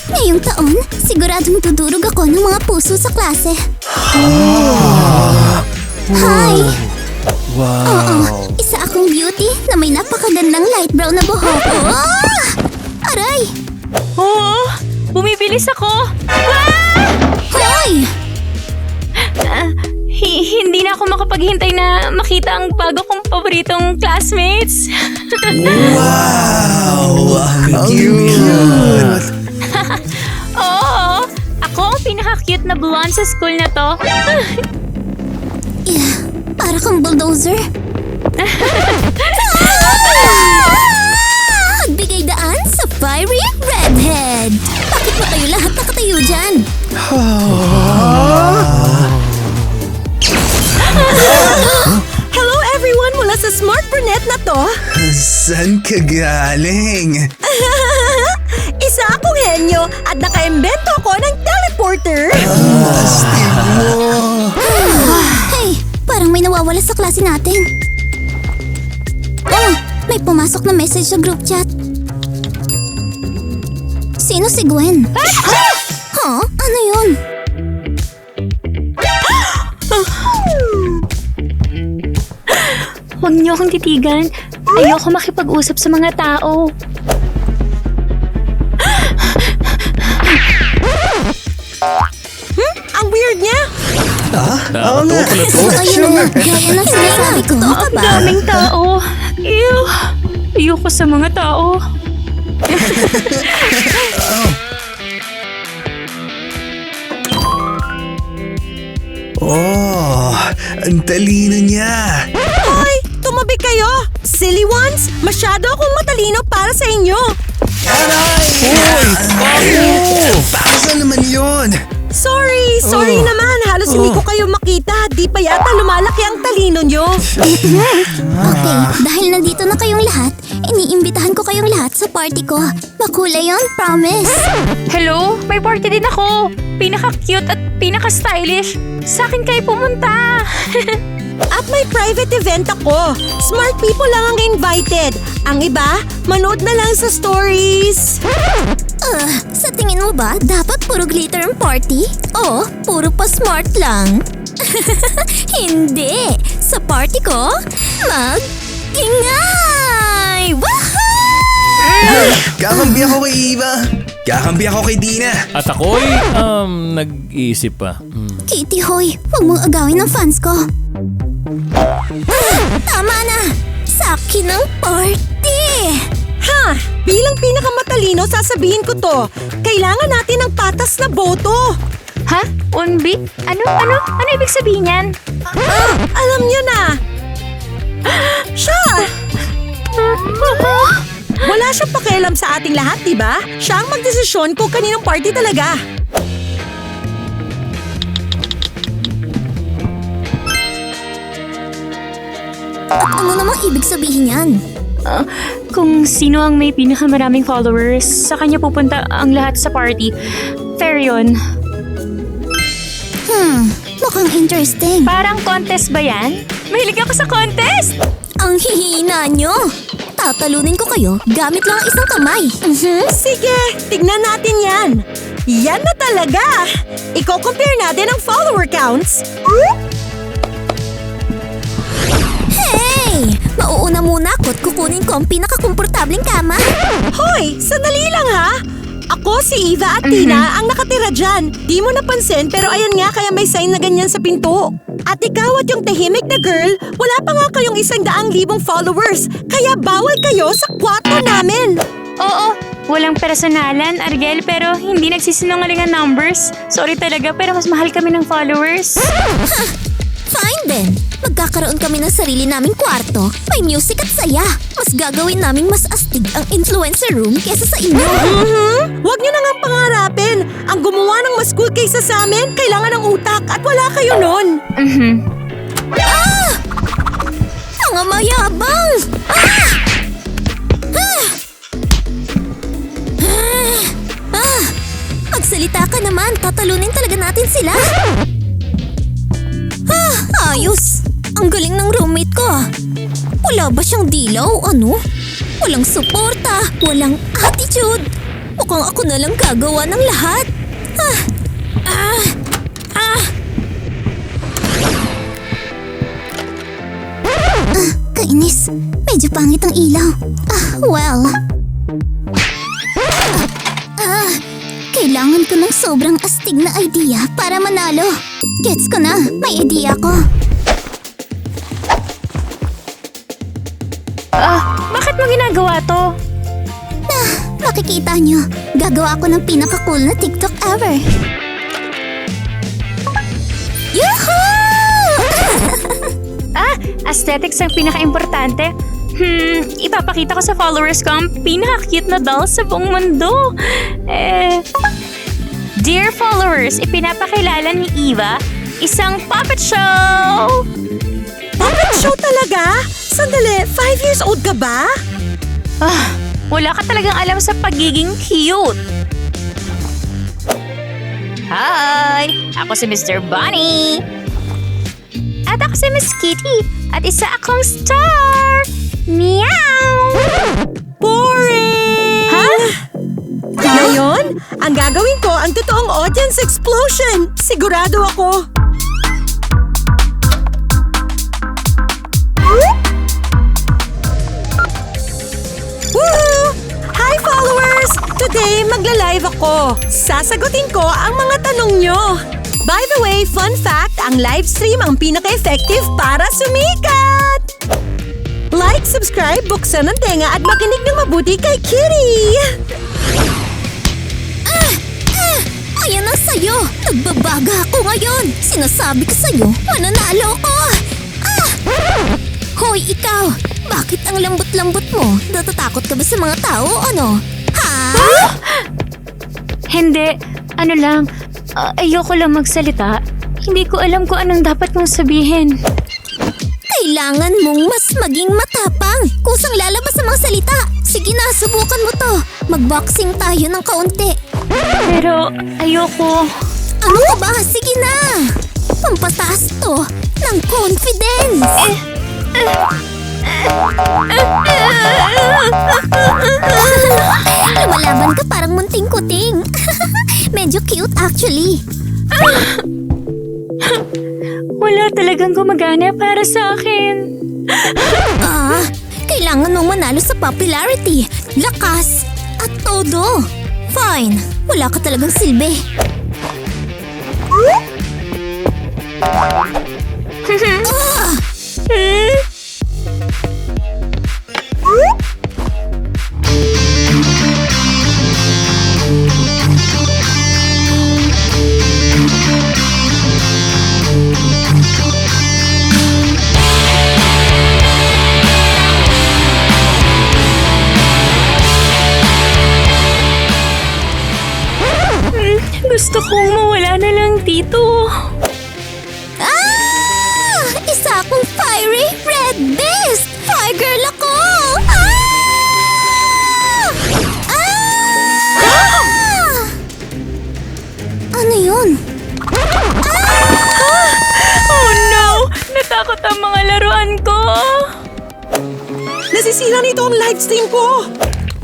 Ngayong taon, siguradong dudurog ako ng mga puso sa klase. Hi! Oo, isa akong beauty na may napakagandang light brown na buhok. Aray! Oh, bumibilis ako! Hoy! Hindi na ako makapaghintay na makita ang bago kong paboritong classmates. Wow! Ang cute! Oo, ako ang pinaka-cute na blonde sa school na to. Para kang bulldozer. Magbigay daan sa fiery redhead. Bakit ba kayo lahat nakatayo dyan? Hello everyone mula sa Smart Brunette na to. Saan ka galing? Isa akong henyo at naka-imbento ako ng teleporter. Astig mo! Hey, parang may nawawala sa klase natin. Oh, may pumasok na message sa group chat. Sino si Gwen? Huh? Ano yun? Huwag niyo akong titigan. Ayoko makipag-usap sa mga tao. Ang weird niya. Oo nga! Ayun na, gaya ng sinasabi ko. Ang daming tao. Ew. Ayoko sa mga tao. Oh, ang talino niya! Hoy, tumabi kayo. Silly ones, masyado akong matalino para sa inyo. Para saan naman yun? Sorry naman. Halos hindi ko kayo makita. Di pa yata lumalaki ang talino nyo. Okay, dahil nandito na kayong lahat, iniimbitahan ko kayong lahat sa party ko. Makulay yun, promise. Hello? May party din ako. Pinaka-cute at pinaka-stylish. Sa akin kayo pumunta. At may private event ako. Smart people lang ang invited. Ang iba, manood na lang sa stories. Sa tingin mo ba, dapat puro glitter ang party? O puro pa smart lang? Hindi! Sa party ko, mag-ingay! Woohoo! Kakampi ako kay Eva. Kakampi ako kay Dina. At ako'y, nag-iisip pa. Kitty Hoy, huwag mong agawin ang fans ko. Tama na! Sa akin ang party! Ha! Bilang pinakamatalino, sasabihin ko to. Kailangan natin ng patas na boto. Ha? Unbi? Ano ibig sabihin yan? Alam niyo na. Siya! Wala siyang pakialam sa ating lahat, diba? Siya ang magdesisyon kung kaninong party talaga. At ano namang ibig sabihin yan? Kung sino ang may pinakamaraming followers, sa kanya pupunta ang lahat sa party. Fair yun. Mukhang interesting. Parang contest ba yan? Mahilig ako sa contest! Ang hihina nyo! Tatalunin ko kayo gamit lang ang isang kamay. Sige, tignan natin yan. Yan na talaga. Iko-compare natin ang follower counts. Hey! Mauuna muna ako at kukunin ko ang pinakakomportabling kama. Hoy, sandali lang ha. Ako si Eva at Tina ang nakatira dyan. Di mo napansin pero ayan nga kaya may sign na ganyan sa pinto. At ikaw at yung tahimik na girl, wala pa nga kayong 100,000 followers. Kaya bawal kayo sa kwarto namin. Oo, walang personalan, Argel, pero hindi nagsisinungaling ang numbers. Sorry talaga, pero mas mahal kami ng followers. Fine then. Magkakaroon kami ng sarili naming kwarto. May music at saya. Mas gagawin naming mas astig ang influencer room kesa sa inyo. Huwag niyo na nga pangarapin. Ang gumawa ng mas cool kaysa sa amin, kailangan ng utak at wala kayo nun. Mga mayabang! Magsalita ka naman. Tatalunin talaga natin sila. Ayos. Ang galing ng roommate ko. Wala ba siyang dilaw? Ano? Walang suporta. Walang attitude. Mukhang ako na lang gagawa ng lahat. Kainis. Medyo pangit ang ilaw. Well. Kailangan ko ng sobrang astig na idea para manalo. Gets ko na. May idea ko. Bakit mo ginagawa to? Makikita nyo. Gagawa ko ng pinaka-cool na TikTok ever. Yahoo! Aesthetics ang pinaka-importante. Ipapakita ko sa followers ko ang pinaka-cute na doll sa buong mundo. Dear followers, ipinapakilala ni Eva isang puppet show! Puppet show talaga? Sandali, 5 years old ka ba? Wala ka talagang alam sa pagiging cute. Hi! Ako si Mr. Bunny. At ako si Miss Kitty. At isa akong star! Meow! Boring! Ha? Ngayon, ang gagawin ko ang totoong audience explosion. Sigurado ako. Woohoo! Hi followers! Today, magla-live ako. Sasagutin ko ang mga tanong nyo. By the way, fun fact, ang live stream ang pinaka-effective para sumikat! Like, subscribe, buksan ang tenga at makinig ng mabuti kay Kitty! Ayan na sa'yo! Nagbabaga ako ngayon! Sinasabi ko sa'yo, mananalo ko! Hoy, ikaw! Bakit ang lambot-lambot mo? Natatakot ka ba sa mga tao o ano? Ha? Hindi. Ano lang. Ayoko lang magsalita. Hindi ko alam kung anong dapat mong sabihin. Kailangan mong mas maging matapang. Kusang lalabas sa mga salita. Sige na, subukan mo to. Magboxing tayo ng kaunti. Pero ayoko. Ano ka ba? Sige na! Pampataas to ng confidence! Lumalaban ka parang munting-kuting. Medyo cute actually. Wala talagang gumagana para sa akin. Kailangan mong manalo sa popularity, lakas, at todo. Fine, wala ka talagang silbi. Gusto kong mawala na lang dito. Isa akong fiery red beast! Fire girl ako! Ano yun? Oh no! Natakot ang mga laruan ko! Nasisira nito ang live stream ko!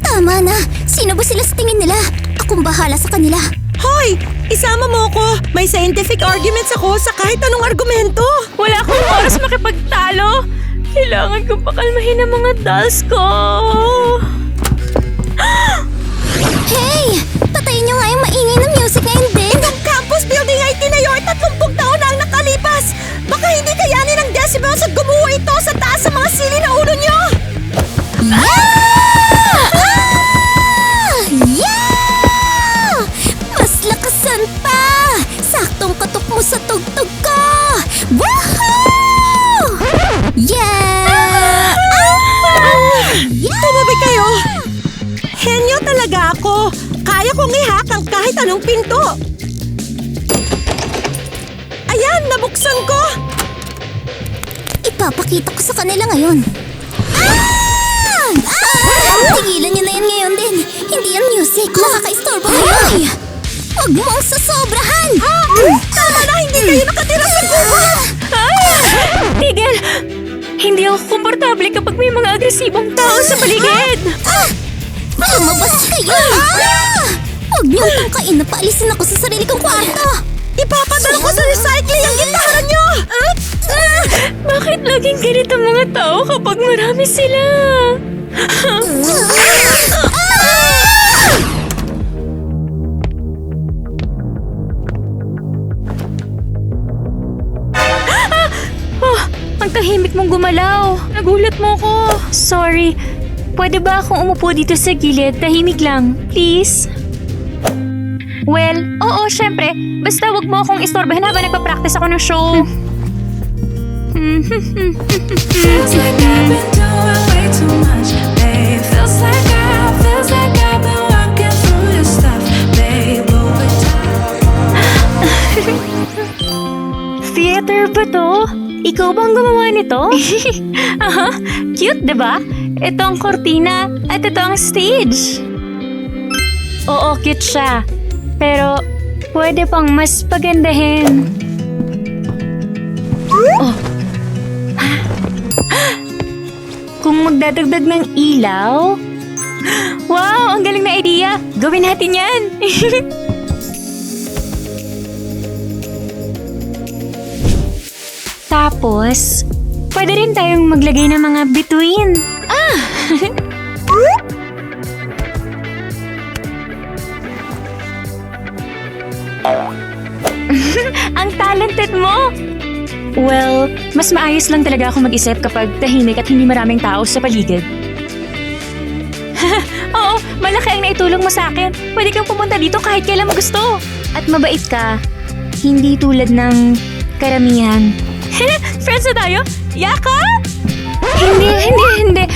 Tama na! Sino ba sila sa tingin nila? Akong bahala sa kanila. Hoy! Isama mo ko! May scientific arguments ako sa kahit anong argumento! Wala akong oras makipagtalo! Kailangan kong pakalmahin ang mga dolls ko! Hey! Patayin nyo nga yung maingay na music ngayon din! Itong campus building ay tinayo ay 30 taon na ang nakalipas! Baka hindi kayanin ng decibels at gumuho ito sa taas sa mga sili na ulo nyo! Mas lakasan pa! Saktong katok mo sa tugtog ko! Woohoo! Yeah! Tumabi kayo! Henyo talaga ako! Kaya kong i-hack ang kahit anong pinto! Ayan, nabuksan ko! Ipapakita ko sa kanila ngayon. Tigilan nyo na yan ngayon din. Hindi yan music. Nakaka-istorbo ngayon. Huwag mong sasobrahan! Tama na, hindi kayo nakatira sa gubat! Tigil! Hindi ako komportable kapag may mga agresibong tao sa paligid! Lumabas kayo! Huwag niyo tangkain na paalisin ako sa sarili kong kwarto! Ipapadala ko sa recycling ang gitara nyo! Bakit laging ganito mga tao kapag marami sila? Ang tahimik mong gumalaw. Nagulat mo ko. Sorry. Pwede ba akong umupo dito sa gilid? Tahimik lang. Please? Well, oo, syempre. Basta wag mo akong istorbahin habang nagpa-practice ako ng show. Feels like I've been doing way too much, babe. Feels like I've been working through your stuff, babe. Theater ba to? Ikaw bang gumawa nito? Aha, cute, diba? Ito ang kortina at ito ang stage. Oo, cute siya. Pero, pwede pang mas pagandahin. Oh. Kung magdadagdag ng ilaw? Wow, ang galing na idea! Gawin natin yan! Tapos, pwede rin tayong maglagay ng mga bituin. Ah! Ang talented mo! Well, mas maayos lang talaga ako mag-isip kapag tahimik at hindi maraming tao sa paligid. Oo, malaki ang naitulong mo sa akin. Pwede kang pumunta dito kahit kailan mo gusto. At mabait ka. Hindi tulad ng karamihan. Friends na tayo? Yaka? Hindi.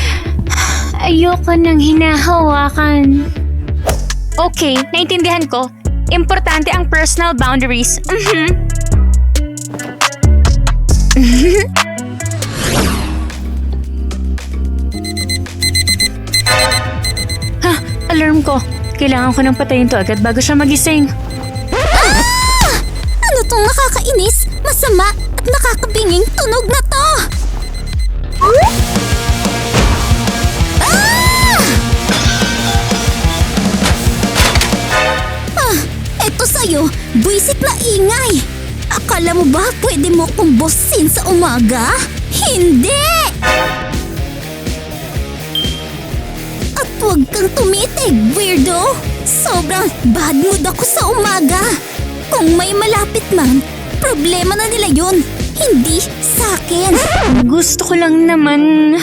Ayoko nang hinahawakan. Okay, naintindihan ko. Importante ang personal boundaries. Alarm ko. Kailangan ko nang patayin to agad bago siya magising. Ano tong nakakainis, masama at nakakabinging tunog na to? Eto sa'yo, buisit na ingay. Akala mo ba pwede mo kong bossin sa umaga? Hindi! At huwag kang tumitig, weirdo! Sobrang bad mood ako sa umaga. Kung may malapit man, problema na nila yun. Hindi sa akin. Gusto ko lang naman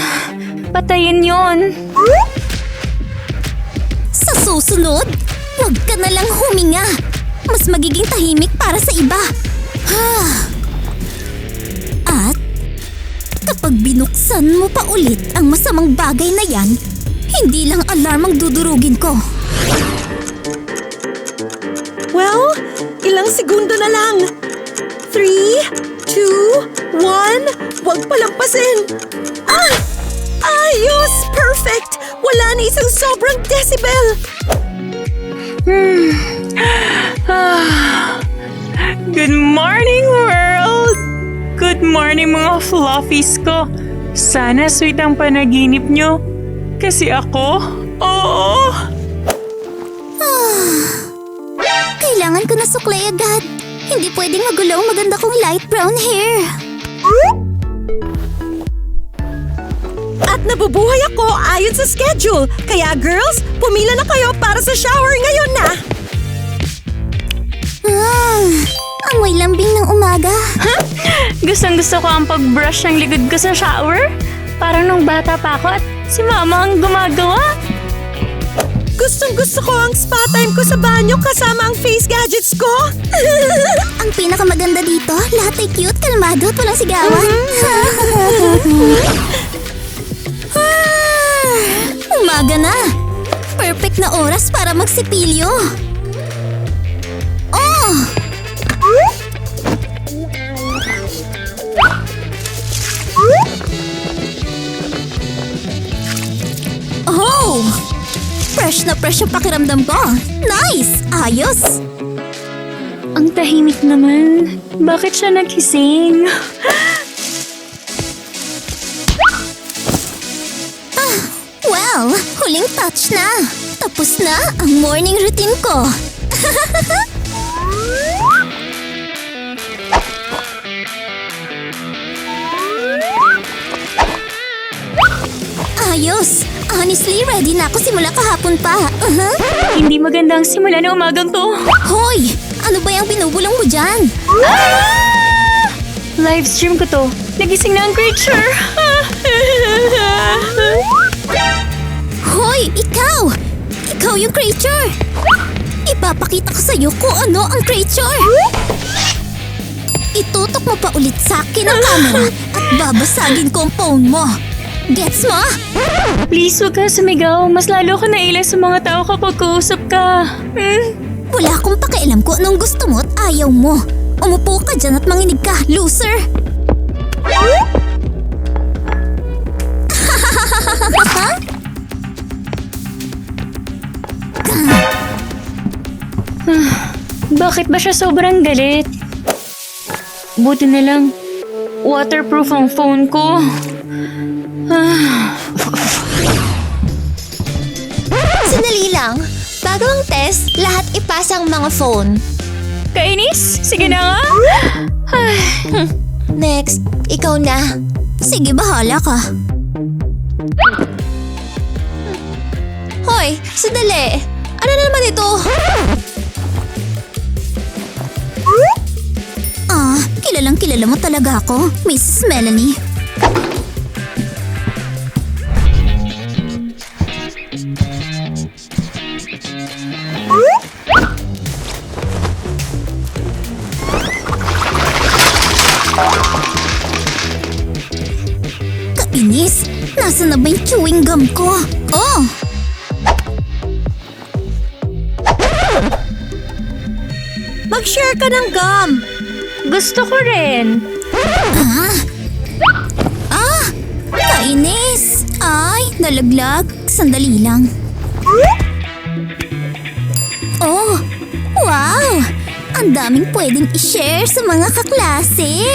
patayin yon. Sa susunod, huwag ka na lang huminga. Mas magiging tahimik para sa iba. At kapag binuksan mo pa ulit ang masamang bagay na yan, hindi lang alarm ang dudurugin ko. Well, ilang segundo na lang. 3, 2, 1, huwag palampasin. Ayos! Perfect! Wala na isang sobrang decibel. Good morning, world! Good morning, mga fluffies ko. Sana sweet ang panaginip nyo. Kasi ako, oo! Kailangan ko na suklay agad. Hindi pwedeng magulo ang maganda kong light brown hair. At nabubuhay ako ayon sa schedule. Kaya girls, pumila na kayo para sa shower ngayon na. Amoy lambing ng umaga. Gustong-gusto ko ang pag-brush ng likod ko sa shower. Parang nung bata pa ako at si mama ang gumagawa. Gustong-gusto ko ang spa time ko sa banyo kasama ang face gadgets ko. Ang pinakamaganda dito, lahat ay cute, kalmado at walang sigawan. Umaga na. Perfect na oras para magsipilyo. Oh! Fresh na fresh ang pakiramdam ko. Nice! Ayos! Ang tahimik naman. Bakit siya nagising? Well, huling touch na. Tapos na ang morning routine ko. Ayos! Honestly, ready na ako simula kahapon pa. Hindi maganda ang simula ng umagang to. Hoy! Ano ba yung binubulong mo dyan? Livestream ko to. Nagising na ang creature. Hoy! Ikaw! Ikaw yung creature! Ipapakita ko sa'yo kung ano ang creature! Itutok mo pa ulit sa akin ang camera at babasagin ko ang phone mo. Gets mo? Please, huwag ka sumigaw. Mas lalo ko nailas sa mga tao kapag kausap ka. Wala akong pakialam kung anong gusto mo at ayaw mo. Umupo ka dyan at manginig ka, loser! Bakit ba siya sobrang galit? Buti na lang, waterproof ang phone ko. Sandali lang. Bago ang test, lahat ipasa ang mga phone. Kainis? Sige na nga. Next, ikaw na. Sige, bahala ka. Hoy, sandali. Ano na naman ito? Kilalang kilala mo talaga ako, Mrs. Melanie. Kainis! Nasaan na ba yung chewing gum ko? Oh! Mag-share ka ng gum. Gusto ko rin. Kainis! Ay, nalaglag. Sandali lang. Oh! Wow! Ang daming pwedeng i-share sa mga kaklase.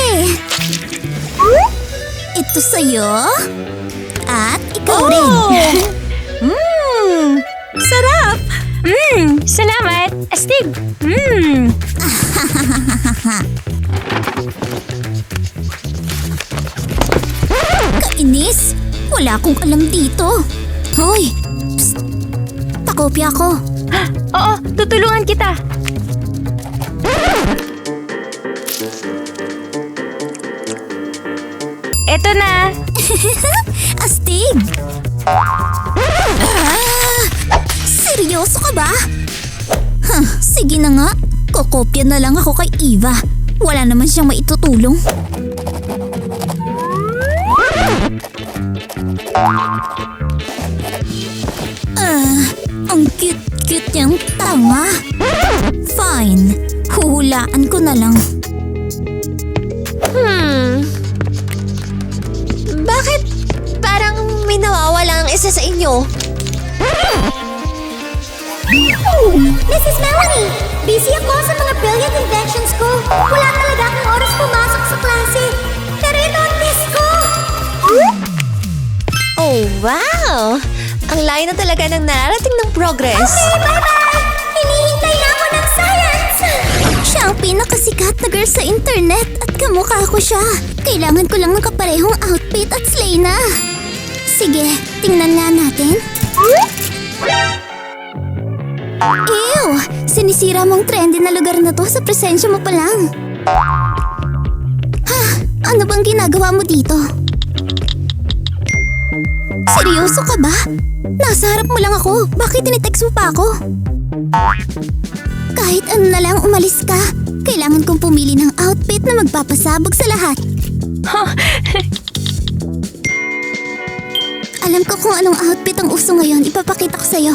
Ito sa'yo. At ikaw rin. Sarap! Salamat. Astig. Kainis! Wala akong alam dito. Hoy! Psst! Pakopya ko. Oo, tutulungan kita. Eto na. Astig! Seryoso ka ba? Sige na nga. Kokopya na lang ako kay Eva. Wala naman siyang maitutulong. Ang cute-cute niyang tanga. Fine. Huhulaan ko na lang. Bakit parang may nawawala ang isa sa inyo? Mrs. Melanie! Busy ako sa mga brilliant inventions ko. Wala talaga akong oras pumasok sa klase. Pero ito ang test ko! Oh, wow! Ang layo na talaga ng nararating ng progress. Okay, bye-bye! Hinihintay na ako ng science! Siya ang pinakasikat na girl sa internet at kamukha ko siya. Kailangan ko lang ng kaparehong outfit at slay na. Sige, tingnan nga natin. Ew! Sinisira mong trendy na lugar na to sa presensya mo pa lang. Ano bang ginagawa mo dito? Seryoso ka ba? Nasa harap mo lang ako. Bakit tinitext mo pa ako? Kahit ano na lang umalis ka. Kailangan kong pumili ng outfit na magpapasabog sa lahat. Alam ko kung anong outfit ang uso ngayon. Ipapakita ko sa'yo.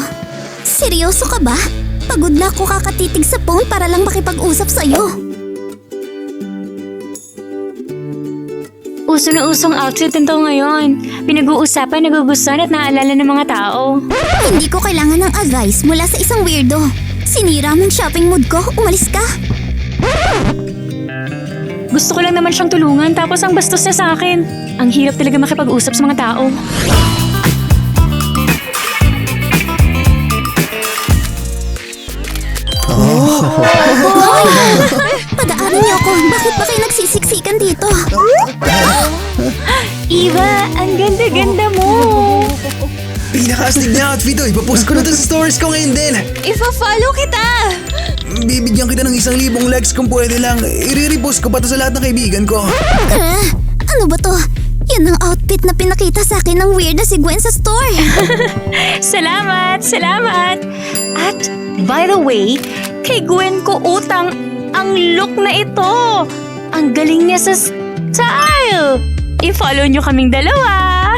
Seryoso ka ba? Pagod na ako kakatitig sa phone para lang makipag-usap sa'yo. Uso na usong outfit nito ngayon. Pinag-uusapan, nagugustuhan at naalala ng mga tao. Hindi ko kailangan ng advice mula sa isang weirdo. Sinira mong shopping mood ko. Umalis ka. Gusto ko lang naman siyang tulungan tapos ang bastos niya sa akin. Ang hirap talaga makipag-usap sa mga tao. Pagdaanan niyo ako. Bakit ba kayo nagsisiksikan dito? Eva, ang ganda-ganda mo. Pinaka-astig na outfit to. Ipapost ko na to sa stories ko ngayon din. Ifa-follow kita! Bibigyan kita ng 1,000 likes kung pwede lang. I-repost ko pa to sa lahat ng kaibigan ko. Ano ba to? Yan ang outfit na pinakita sa akin ng weird na si Gwen sa store. Salamat, salamat. At by the way, kay Gwen ko utang ang look na ito. Ang galing niya sa style. I-follow niyo kaming dalawa.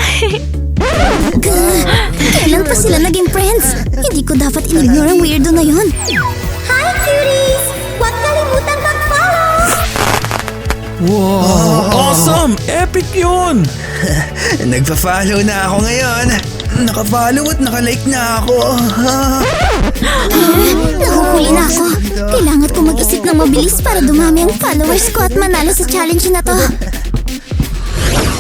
Kailan pa sila naging friends? Hindi ko dapat in-ignore ang weirdo na yun. Hi, cuties! Huwag kalimutang mag-follow! Wow! Awesome! Epic yun! Nagpa-follow na ako ngayon. Naka-follow at naka-like na ako. Nahuhuli na ako. Kailangan ko mag-isip ng mabilis para dumami ang followers ko at manalo sa challenge na to.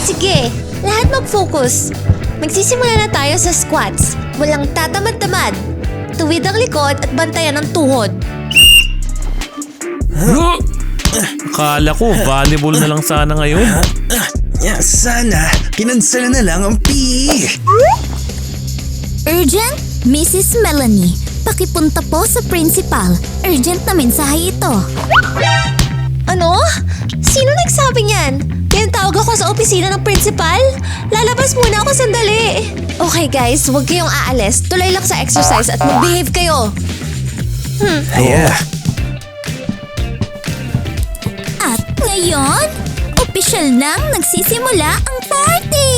Sige, lahat mag-focus. Magsisimula na tayo sa squats. Walang tatamad-tamad. Tuwid ang likod at bantayan ang tuhod. Akala ko, volleyball na lang sana ngayon. Sana, kinansala na lang ang PE. Urgent, Mrs. Melanie. Pakipunta po sa principal. Urgent na mensahe ito. Ano? Sino nagsabi niyan? Tinatawag ako sa opisina ng principal? Lalabas muna ako sandali. Okay guys, huwag kayong aalis. Tuloy lang sa exercise at mag-behave kayo. At ngayon, opisyal nang nagsisimula ang party!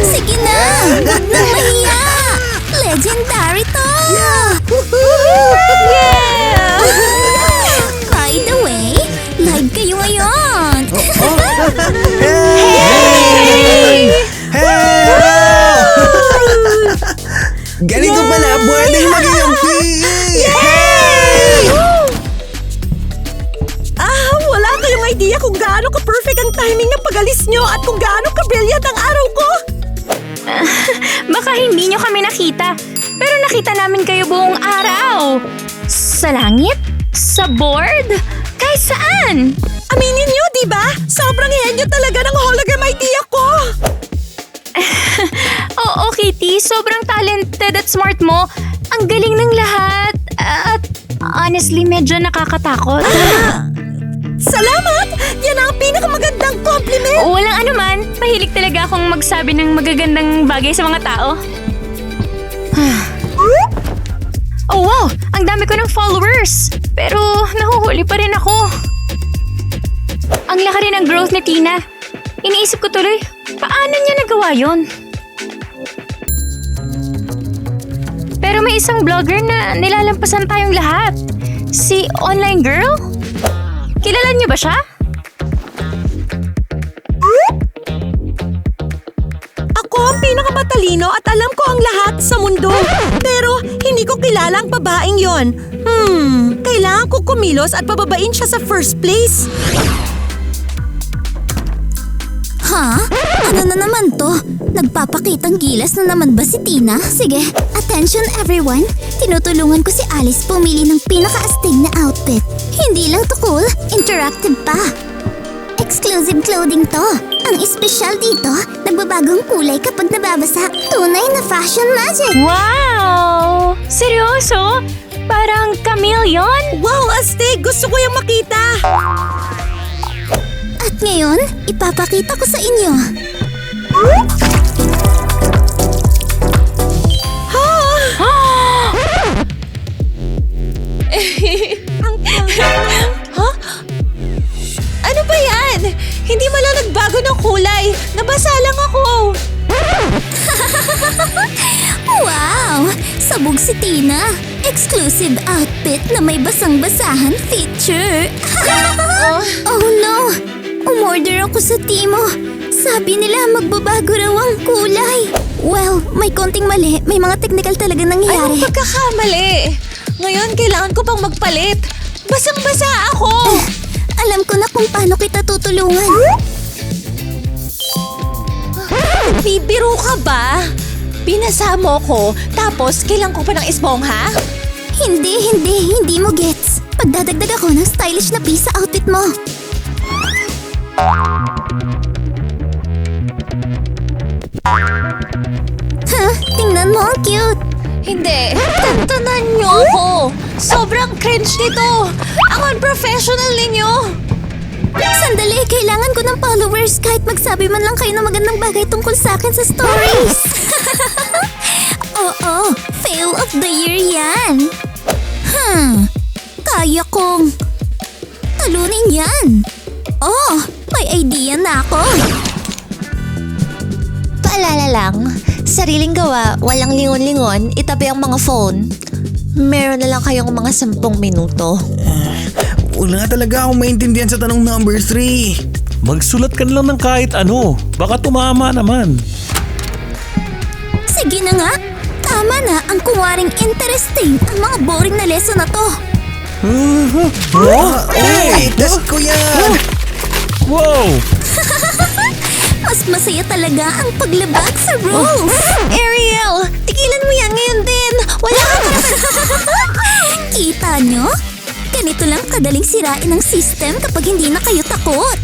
Sige na! Huwag nang mahiya! Legendary to! By the way, live kayo ngayon! Ganito pala, pwedeng maging ang PE! Wala kayong idea kung gaano ka-perfect ang timing ng pag-alis nyo at kung gaano ka-brilliant ang araw ko. Baka hindi nyo kami nakita, pero nakita namin kayo buong araw. Sa langit? Sa board? Kahit saan? Aminin nyo, di ba? Sobrang henyo talaga ng hologram idea ko. Oo, Kitty. Sobrang talented at smart mo. Ang galing ng lahat. At honestly, medyo nakakatakot. Salamat! Yan ang pinakamagandang compliment! Walang anuman. Mahilig talaga akong magsabi ng magagandang bagay sa mga tao. Oh wow! Ang dami ko ng followers! Pero nahuhuli pa rin ako. Ang laki rin ng growth ni Tina. Iniisip ko tuloy, paano niya nagawa yon? Pero may isang vlogger na nilalampasan tayong lahat. Si Online Girl? Kilala niyo ba siya? Ako ang pinakamatalino at alam ko ang lahat sa mundo. Pero hindi ko kilala ang babaeng yon. Kailangan ko kumilos at pababain siya sa first place. Ha? Ano na naman to? Nagpapakitang gilas na naman ba si Tina? Sige, attention everyone! Tinutulungan ko si Alice pumili ng pinakaastig na outfit. Hindi lang to cool, interactive pa. Exclusive clothing to. Ang espesyal dito, nagbabagong kulay kapag nababasa. Tunay na fashion magic! Wow! Seryoso? Parang chameleon? Wow, astig! Gusto ko yung makita! At ngayon, ipapakita ko sa inyo. Ano ba yan? Hindi mo lang nagbago ng kulay. Nabasa lang ako. Wow! Sabog si Tina. Exclusive outfit na may basang-basahan feature. Oh no! Umorder ako sa Timo. Sabi nila magbabago raw ang kulay. Well, may konting mali. May mga technical talaga nangyayari. Anong pagkakamali? Ngayon, kailangan ko pang magpalit. Basang-basa ako. Alam ko na kung paano kita tutulungan. Bibiro ka ba? Binasa mo ko, tapos kailan ko pa ng esponha? Hindi mo gets. Pagdadagdag ako ng stylish na piece sa outfit mo. Tingnan mo, ang cute. Hindi, tantanan niyo ako. Sobrang cringe nito. Ang unprofessional ninyo. Sandali, kailangan ko ng followers kahit magsabi man lang kayo ng magandang bagay tungkol sa akin sa stories. Oo, fail of the year yan. Kaya kong talunin yan. Oh, may idea na ako. Paalala lang, sariling gawa, walang lingon-lingon, itabi ang mga phone. Meron na lang kayong mga 10 minuto. Wala nga talaga akong maintindihan sa tanong number 3. Magsulat ka na lang ng kahit ano. Baka tumama naman. Sige na nga. Tama na ang kunwaring interesting ang mga boring na lesson na to. Hey, test ko yan! Wow! Mas masaya talaga ang paglabag sa rules. Ariel, tigilan mo yan ngayon din. Wala ka Kita nyo? Ganito lang kadaling sirain ang system kapag hindi na kayo takot.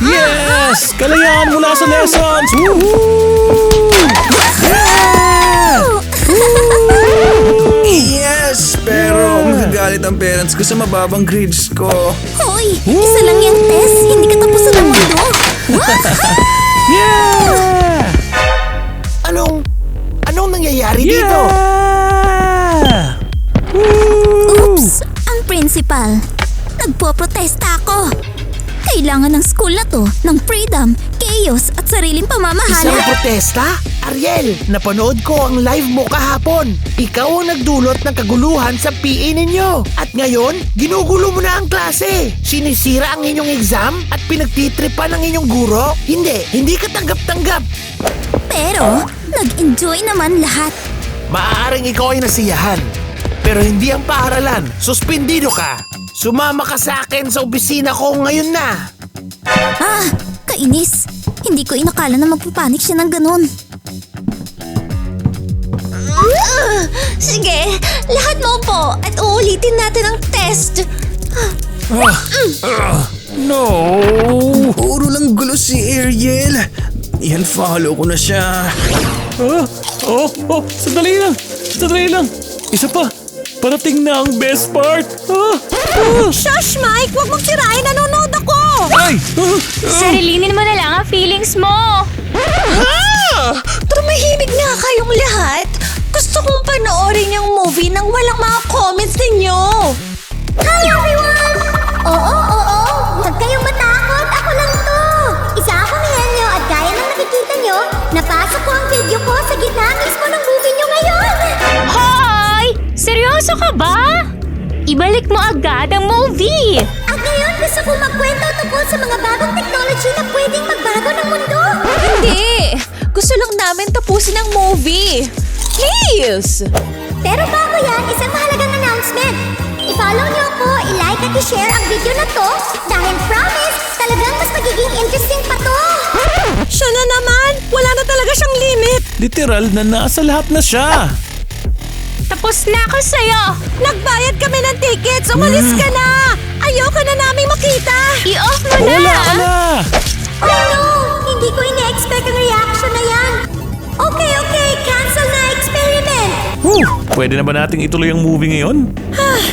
Yes! Kalayaan mula sa lessons! Woohoo! Yes! Pero magagalit ang parents ko sa mababang grades ko. Hoy, isa lang yung test. Hindi ka tapusan ng mundo. Yeah! Anong nangyayari dito? Yeah! Oops! Ang principal. Nagpo-protesta ako. Kailangan ng school na to ng freedom, chaos at sariling Isang pamamahala. protesta? Ariel, napanood ko ang live mo kahapon. Ikaw ang nagdulot ng kaguluhan sa PE ninyo. At ngayon, ginugulo mo na ang klase. Sinisira ang inyong exam at pinagtitripan ang inyong guro? Hindi ka tanggap-tanggap. Pero, nag-enjoy naman lahat. Maaaring ikaw ay nasiyahan. Pero hindi ang paaralan. Suspendido ka. Sumama ka sa akin sa opisina ko ngayon na. Kainis. Hindi ko inakala na magpapanik siya ng ganun. Sige, lahat mo po at uulitin natin ang test. No! Puro lang gulo si Ariel. Yan, follow ko na siya. Sandali lang. Isa pa. Parating na ang best part. Shush, Mike! Huwag mong sirain! Nanonood ako! Ay! Sarilinin mo na lang ang feelings mo. Tumahimik nga kayong lahat. Gusto kong panoorin yung movie nang walang mga comments ninyo. Hi everyone! Oo. Huwag kayong matakot. Ako lang to. Isa akong Henyo at gaya ng nakikita nyo, napasok ko ang video ko sa gitna mismo ng movie nyo ngayon. Hoy! Seryoso ka ba? Ibalik mo agad ang movie. At ngayon gusto ko magkwento tungkol sa mga bagong technology na pwedeng magbago ng mundo. Hindi! Gusto lang namin tapusin ang movie. Please! Pero bago yan, isang mahalagang announcement. I-follow niyo ako, i-like at i-share ang video na to dahil promise, talagang mas magiging interesting pa to. Siya na naman! Wala na talaga siyang limit! Literal na nasa lahat na siya. Tapos na ako sa'yo. Nagbayad kami ng tickets! Umalis ka na! Ayoko na naming makita! I-off mo na. Wala ka na! Oh no! Hindi ko ine-expect ang reaction na yan. Okay, cancel na experiment. Pwede na ba nating ituloy ang movie ngayon?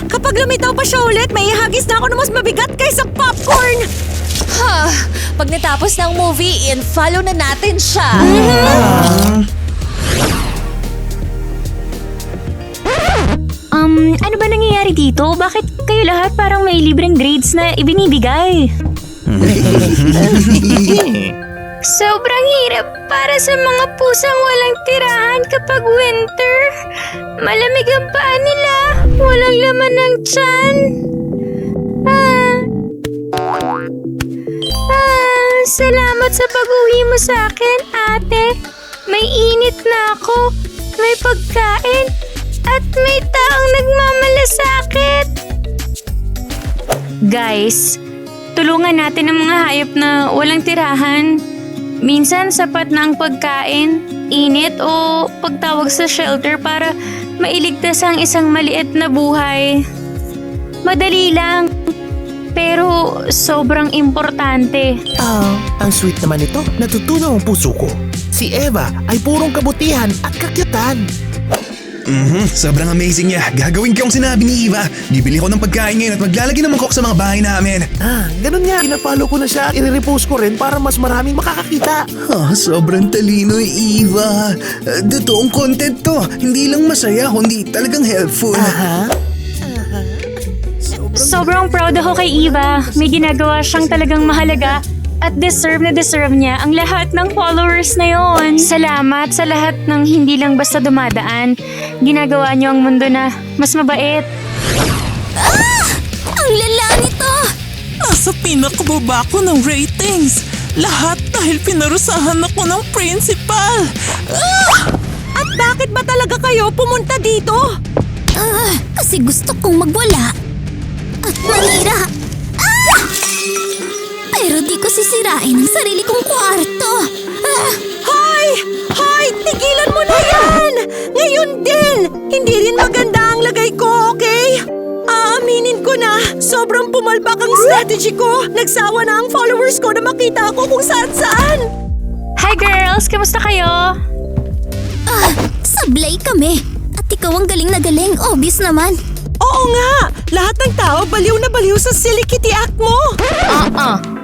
Kapag lumitaw pa siya ulit, may ihagis na ako na mas mabigat kaysa popcorn! Pag natapos ng movie, in-follow na natin siya. Ano ba nangyayari dito? Bakit kayo lahat parang may libreng grades na ibinibigay? Sobrang hirap para sa mga pusang walang tirahan kapag winter. Malamig ang paa nila. Walang laman ng tiyan. Salamat sa pag-uwi mo sa akin, ate. May init na ako. May pagkain. At may taong nagmamalasakit. Guys, tulungan natin ang mga hayop na walang tirahan. Minsan sapat na ang pagkain, init o pagtawag sa shelter para mailigtas ang isang maliit na buhay. Madali lang, pero sobrang importante. Ang sweet naman ito. Natutunaw ang puso ko. Si Eva ay purong kabutihan at kakyutan. Sobrang amazing niya. Gagawin ko yung sinabi ni Eva. Bibili ko ng pagkain ngayon at maglalagay ng mangkok sa mga bahay namin. Ganun nga. Pinapalo ko na siya at i-repost ko rin para mas maraming makakakita. Sobrang talino ni Eva. Totoong content to. Hindi lang masaya, kundi talagang helpful. Sobrang proud ako kay Eva. May ginagawa siyang talagang mahalaga at deserve niya ang lahat ng followers na yon. Salamat sa lahat ng hindi lang basta dumadaan. Ginagawa niyo ang mundo na mas mabait. Ang lala nito! Nasa pinakababa ko ng ratings. Lahat dahil pinarusahan ako ng principal. At bakit ba talaga kayo pumunta dito? Kasi gusto kong magwala at manira. Pero di ko sisirain ang sarili kong kwarto. Hoy! Hoy! Tigilan mo na yan! Ngayon din! Hindi rin maganda ang lagay ko, okay? Aaminin ko na, sobrang pumalpak ang strategy ko. Nagsawa na ang followers ko na makita ako kung saan-saan. Hi girls! Kamusta kayo? Sablay kami. At ikaw ang galing na galing, obvious naman. Oo nga! Lahat ng tao baliw na baliw sa silly kitty act mo!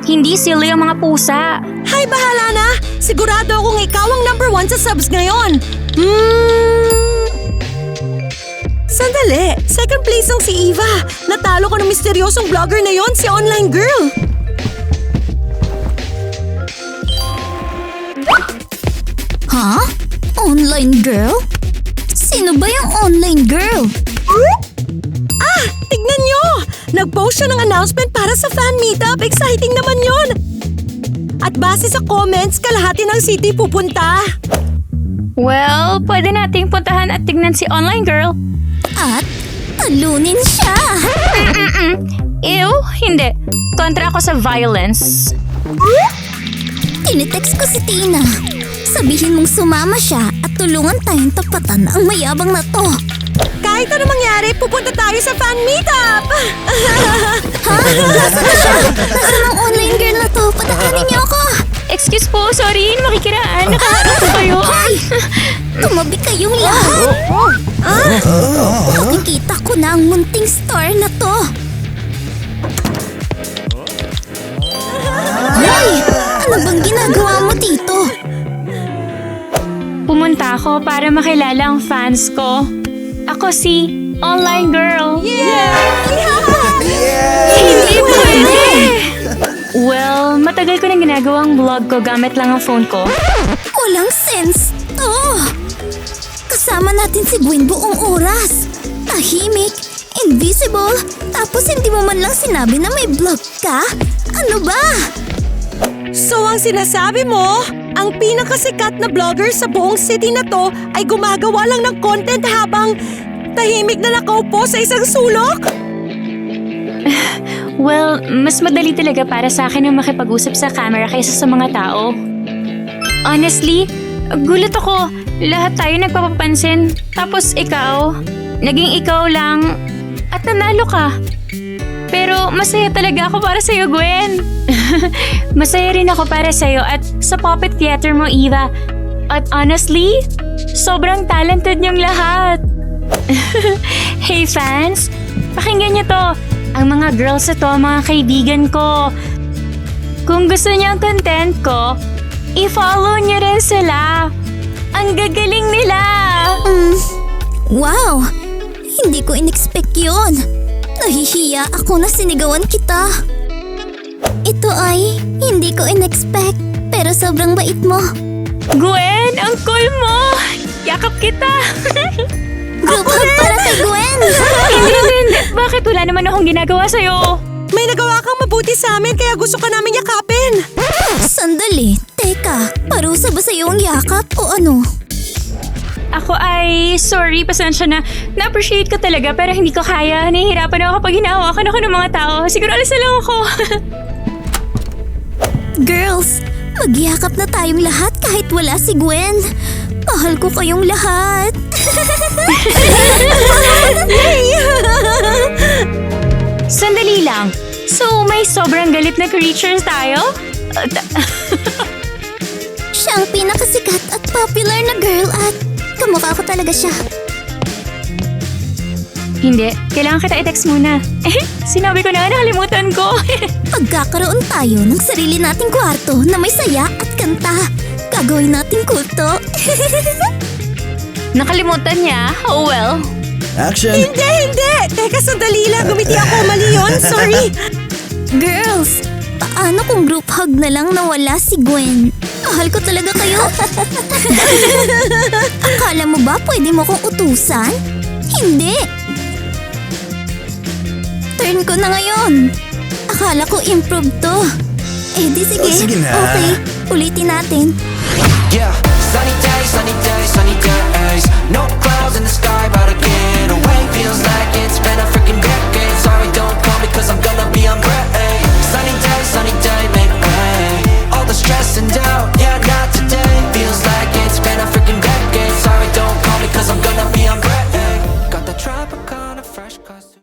Hindi silly ang mga pusa. Hay, bahala na! Sigurado akong ikaw ang #1 sa subs ngayon! Sandali! Second place ang si Eva! Natalo ko ng misteryosong vlogger na yon, si Online Girl! Ha? Online girl? Sino ba yung online girl? Tignan nyo! Nag-post siya ng announcement para sa fan meetup. Exciting naman yon! At base sa comments, kalahati ng city pupunta. Well, pwede nating puntahan at tignan si Online Girl. At talunin siya! Ew, hindi. Kontra ako sa violence. Tinitext ko si Tina. Sabihin mong sumama siya at tulungan tayong tapatan ang mayabang na to. Kahit ano mangyari, pupunta tayo sa fan meetup! Ha? Nasaan na siya? Nasaan ang online girl na to? Patakanin niyo ako! Excuse po, sorry. Makikiraan. Nakaharap ko kayo. Hoy! Tumabi kayong lahat! Nakikita ko na ang munting star na to. Hoy! Ano bang ginagawa mo dito? Pumunta ako para makilala ang fans ko. Ako si Online Girl. Hindi pwede! Well, matagal ko nang ginagawang vlog ko gamit lang ang phone ko. Walang sense to. Kasama natin si Gwen buong oras. Tahimik, invisible, tapos hindi mo man lang sinabi na may vlog ka? Ano ba? So ang sinasabi mo, ang pinakasikat na vlogger sa buong city na to ay gumagawa lang ng content habang tahimik na nakaupo sa isang sulok? Well, mas madali talaga para sa akin ang makipag-usap sa camera kaysa sa mga tao. Honestly, gulat ako. Lahat tayo nagpapapansin. Tapos ikaw, naging ikaw lang at nanalo ka. Pero masaya talaga ako para sa'yo, Gwen. Masaya rin ako para sa'yo at sa puppet theater mo, Eva. At honestly, sobrang talented niyong lahat. Hey fans, pakinggan niyo to. Ang mga girls ito, mga kaibigan ko. Kung gusto niyo ang content ko, i-follow niyo rin sila. Ang gagaling nila. Wow! Hindi ko in-expect yun. Nahihiya ako na sinigawan kita. Ito ay hindi ko in-expect, pero sobrang bait mo. Gwen, ang cool mo! Yakap kita! Group hug para kay Gwen! Hindi. Bakit wala naman akong ginagawa sa'yo? May nagawa kang mabuti sa amin kaya gusto ka namin yakapin. Sandali, teka, parusa ba sa'yo ang yakap o ano? Ako ay sorry, pasensya na. Na-appreciate ko talaga pero hindi ko kaya. Nahihirapan ako kapag hinahawakan ako ng mga tao. Siguro alis na lang ako. Girls, magyakap na tayong lahat kahit wala si Gwen. Mahal ko kayong lahat. Sandali lang. So, may sobrang galit na creatures tayo? Siya ang pinakasikat at popular na girl at kamukha ko talaga siya. Hindi. Kailangan kita i-text muna. Sinabi ko na, nakalimutan ko. Magkakaroon tayo ng sarili nating kwarto na may saya at kanta. Gagawin nating kulto. Nakalimutan niya? Oh well. Action! Hindi! Teka, sandali lang. Gumiti ako. Mali yun. Sorry. Girls, paano kung group hug na lang na wala si Gwen? Mahal ko talaga kayo. Akala mo ba pwede mo kong utusan? Hindi. Turn ko na ngayon. Akala ko improve to. Eh di sige. Oh, sige na. Okay, ulitin natin.